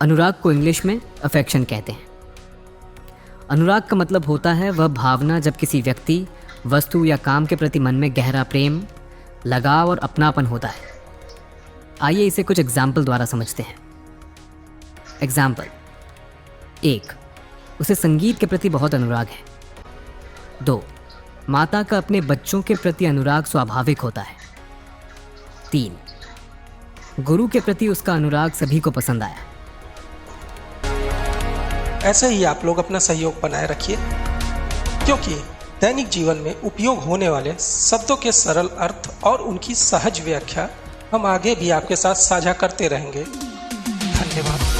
अनुराग को इंग्लिश में अफेक्शन कहते हैं। अनुराग का मतलब होता है वह भावना जब किसी व्यक्ति, वस्तु या काम के प्रति मन में गहरा प्रेम, लगाव और अपनापन होता है। आइए इसे कुछ एग्जाम्पल द्वारा समझते हैं। एग्जाम्पल 1, उसे संगीत के प्रति बहुत अनुराग है। 2, माता का अपने बच्चों के प्रति अनुराग स्वाभाविक होता है। 3, गुरु के प्रति उसका अनुराग सभी को पसंद आया। ऐसे ही आप लोग अपना सहयोग बनाए रखिए, क्योंकि दैनिक जीवन में उपयोग होने वाले शब्दों के सरल अर्थ और उनकी सहज व्याख्या हम आगे भी आपके साथ साझा करते रहेंगे। धन्यवाद।